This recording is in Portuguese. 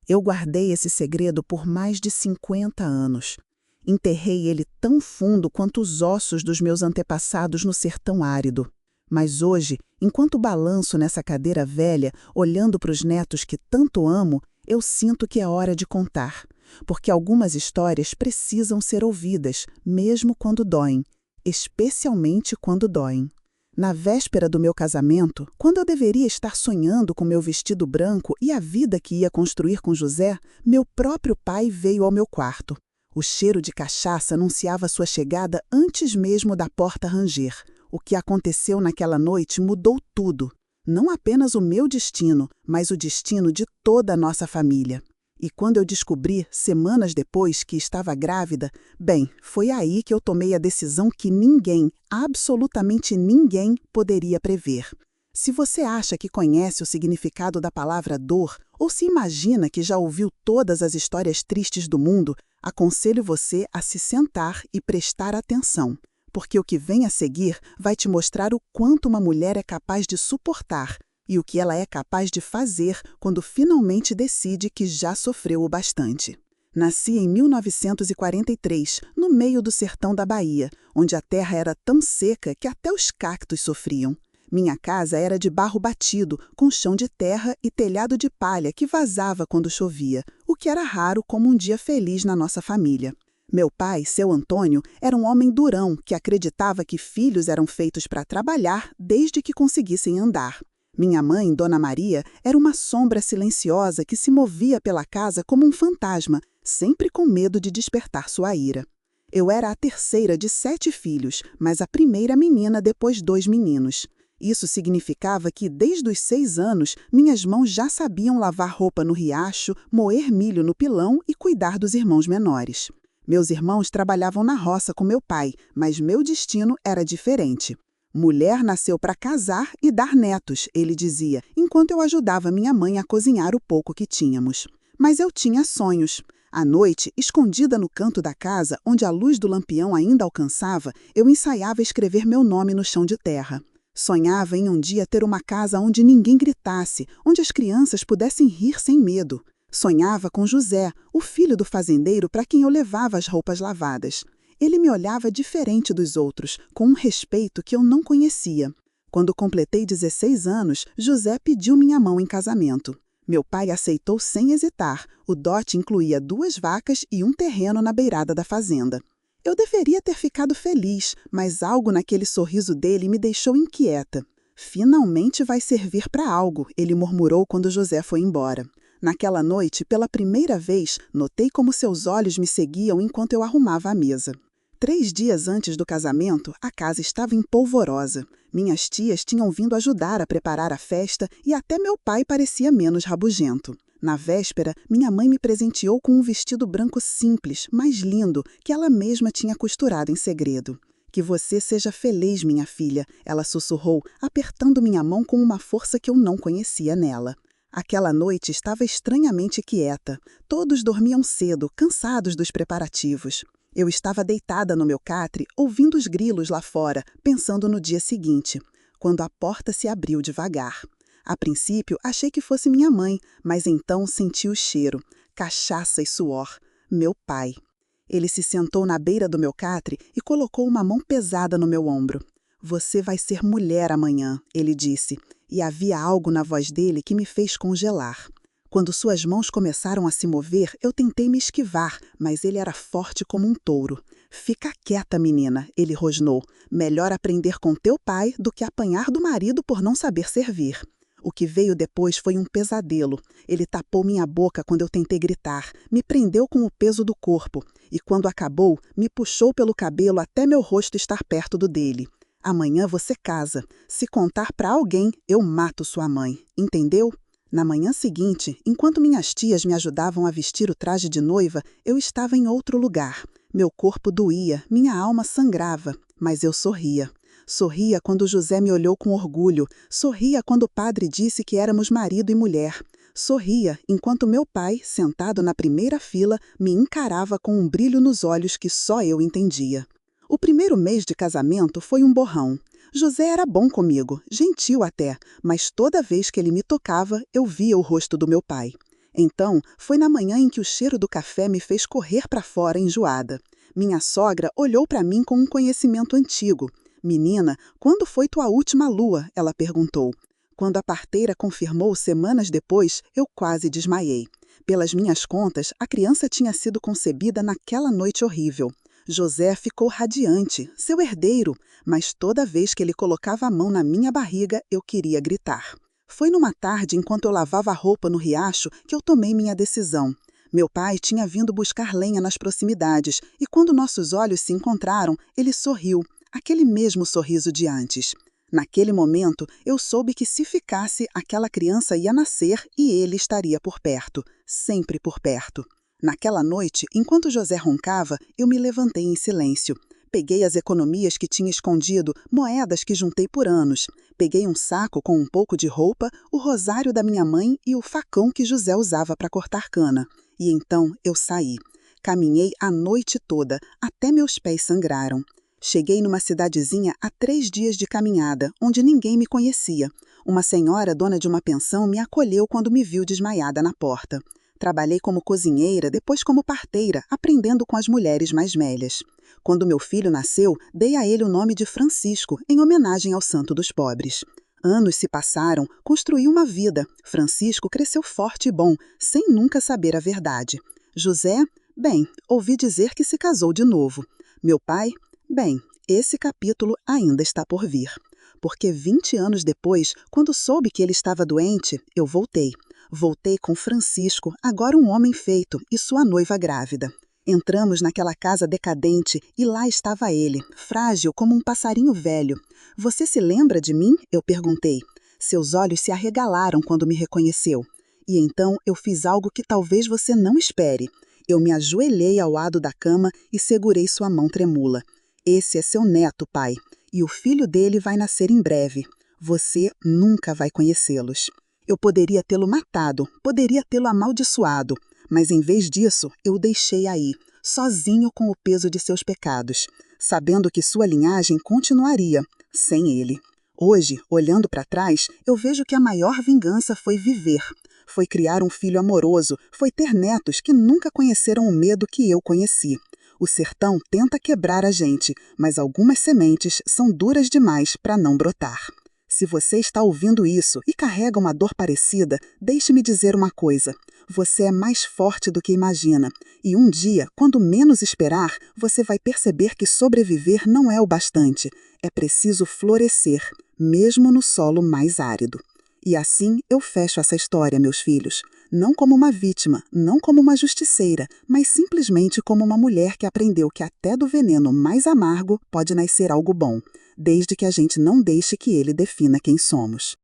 Eu guardei esse segredo por mais de 50 anos. Enterrei ele tão fundo quanto os ossos dos meus antepassados no sertão árido. Mas hoje, enquanto balanço nessa cadeira velha, olhando para os netos que tanto amo, eu sinto que é hora de contar. Porque algumas histórias precisam ser ouvidas, mesmo quando doem. Especialmente quando doem. Na véspera do meu casamento, quando eu deveria estar sonhando com meu vestido branco e a vida que ia construir com José, meu próprio pai veio ao meu quarto. O cheiro de cachaça anunciava sua chegada antes mesmo da porta ranger. O que aconteceu naquela noite mudou tudo. Não apenas o meu destino, mas o destino de toda a nossa família. E quando eu descobri, semanas depois, que estava grávida, bem, foi aí que eu tomei a decisão que ninguém, absolutamente ninguém, poderia prever. Se você acha que conhece o significado da palavra dor, ou se imagina que já ouviu todas as histórias tristes do mundo, aconselho você a se sentar e prestar atenção, porque o que vem a seguir vai te mostrar o quanto uma mulher é capaz de suportar e o que ela é capaz de fazer quando finalmente decide que já sofreu o bastante. Nasci em 1943, no meio do sertão da Bahia, onde a terra era tão seca que até os cactos sofriam. Minha casa era de barro batido, com chão de terra e telhado de palha que vazava quando chovia, o que era raro como um dia feliz na nossa família. Meu pai, seu Antônio, era um homem durão que acreditava que filhos eram feitos para trabalhar desde que conseguissem andar. Minha mãe, Dona Maria, era uma sombra silenciosa que se movia pela casa como um fantasma, sempre com medo de despertar sua ira. Eu era a terceira de 7 filhos, mas a primeira menina depois 2 meninos. Isso significava que, desde os 6 anos, minhas mãos já sabiam lavar roupa no riacho, moer milho no pilão e cuidar dos irmãos menores. Meus irmãos trabalhavam na roça com meu pai, mas meu destino era diferente. Mulher nasceu para casar e dar netos, ele dizia, enquanto eu ajudava minha mãe a cozinhar o pouco que tínhamos. Mas eu tinha sonhos. À noite, escondida no canto da casa, onde a luz do lampião ainda alcançava, eu ensaiava escrever meu nome no chão de terra. Sonhava em um dia ter uma casa onde ninguém gritasse, onde as crianças pudessem rir sem medo. Sonhava com José, o filho do fazendeiro para quem eu levava as roupas lavadas. Ele me olhava diferente dos outros, com um respeito que eu não conhecia. Quando completei 16 anos, José pediu minha mão em casamento. Meu pai aceitou sem hesitar. O dote incluía 2 vacas e um terreno na beirada da fazenda. Eu deveria ter ficado feliz, mas algo naquele sorriso dele me deixou inquieta. Finalmente vai servir para algo, ele murmurou quando José foi embora. Naquela noite, pela primeira vez, notei como seus olhos me seguiam enquanto eu arrumava a mesa. 3 dias antes do casamento, a casa estava empolvorosa. Minhas tias tinham vindo ajudar a preparar a festa e até meu pai parecia menos rabugento. Na véspera, minha mãe me presenteou com um vestido branco simples, mas lindo, que ela mesma tinha costurado em segredo. Que você seja feliz, minha filha, ela sussurrou, apertando minha mão com uma força que eu não conhecia nela. Aquela noite estava estranhamente quieta. Todos dormiam cedo, cansados dos preparativos. Eu estava deitada no meu catre, ouvindo os grilos lá fora, pensando no dia seguinte, quando a porta se abriu devagar. A princípio, achei que fosse minha mãe, mas então senti o cheiro, cachaça e suor. Meu pai. Ele se sentou na beira do meu catre e colocou uma mão pesada no meu ombro. Você vai ser mulher amanhã, ele disse, e havia algo na voz dele que me fez congelar. Quando suas mãos começaram a se mover, eu tentei me esquivar, mas ele era forte como um touro. Fica quieta, menina, ele rosnou. Melhor aprender com teu pai do que apanhar do marido por não saber servir. O que veio depois foi um pesadelo. Ele tapou minha boca quando eu tentei gritar, me prendeu com o peso do corpo e, quando acabou, me puxou pelo cabelo até meu rosto estar perto do dele. Amanhã você casa. Se contar para alguém, eu mato sua mãe. Entendeu? Na manhã seguinte, enquanto minhas tias me ajudavam a vestir o traje de noiva, eu estava em outro lugar. Meu corpo doía, minha alma sangrava, mas eu sorria. Sorria quando José me olhou com orgulho. Sorria quando o padre disse que éramos marido e mulher. Sorria enquanto meu pai, sentado na primeira fila, me encarava com um brilho nos olhos que só eu entendia. O primeiro mês de casamento foi um borrão. José era bom comigo, gentil até, mas toda vez que ele me tocava, eu via o rosto do meu pai. Então, foi na manhã em que o cheiro do café me fez correr para fora enjoada. Minha sogra olhou para mim com um conhecimento antigo. Menina, quando foi tua última lua? Ela perguntou. Quando a parteira confirmou semanas depois, eu quase desmaiei. Pelas minhas contas, a criança tinha sido concebida naquela noite horrível. José ficou radiante, seu herdeiro, mas toda vez que ele colocava a mão na minha barriga, eu queria gritar. Foi numa tarde, enquanto eu lavava a roupa no riacho, que eu tomei minha decisão. Meu pai tinha vindo buscar lenha nas proximidades, e quando nossos olhos se encontraram, ele sorriu, aquele mesmo sorriso de antes. Naquele momento, eu soube que se ficasse, aquela criança ia nascer e ele estaria por perto, sempre por perto. Naquela noite, enquanto José roncava, eu me levantei em silêncio. Peguei as economias que tinha escondido, moedas que juntei por anos. Peguei um saco com um pouco de roupa, o rosário da minha mãe e o facão que José usava para cortar cana. E então eu saí. Caminhei a noite toda, até meus pés sangraram. Cheguei numa cidadezinha a 3 dias de caminhada, onde ninguém me conhecia. Uma senhora, dona de uma pensão, me acolheu quando me viu desmaiada na porta. Trabalhei como cozinheira, depois como parteira, aprendendo com as mulheres mais velhas. Quando meu filho nasceu, dei a ele o nome de Francisco, em homenagem ao santo dos pobres. Anos se passaram, construí uma vida. Francisco cresceu forte e bom, sem nunca saber a verdade. José, bem, ouvi dizer que se casou de novo. Meu pai, bem, esse capítulo ainda está por vir. Porque 20 anos depois, quando soube que ele estava doente, eu voltei. Voltei com Francisco, agora um homem feito, e sua noiva grávida. Entramos naquela casa decadente e lá estava ele, frágil como um passarinho velho. Você se lembra de mim? Eu perguntei. Seus olhos se arregalaram quando me reconheceu. E então eu fiz algo que talvez você não espere. Eu me ajoelhei ao lado da cama e segurei sua mão tremula. Esse é seu neto, pai, e o filho dele vai nascer em breve. Você nunca vai conhecê-los. Eu poderia tê-lo matado, poderia tê-lo amaldiçoado, mas em vez disso, eu o deixei aí, sozinho com o peso de seus pecados, sabendo que sua linhagem continuaria, sem ele. Hoje, olhando para trás, eu vejo que a maior vingança foi viver. Foi criar um filho amoroso, foi ter netos que nunca conheceram o medo que eu conheci. O sertão tenta quebrar a gente, mas algumas sementes são duras demais para não brotar. Se você está ouvindo isso e carrega uma dor parecida, deixe-me dizer uma coisa. Você é mais forte do que imagina. E um dia, quando menos esperar, você vai perceber que sobreviver não é o bastante. É preciso florescer, mesmo no solo mais árido. E assim eu fecho essa história, meus filhos. Não como uma vítima, não como uma justiceira, mas simplesmente como uma mulher que aprendeu que até do veneno mais amargo pode nascer algo bom, desde que a gente não deixe que ele defina quem somos.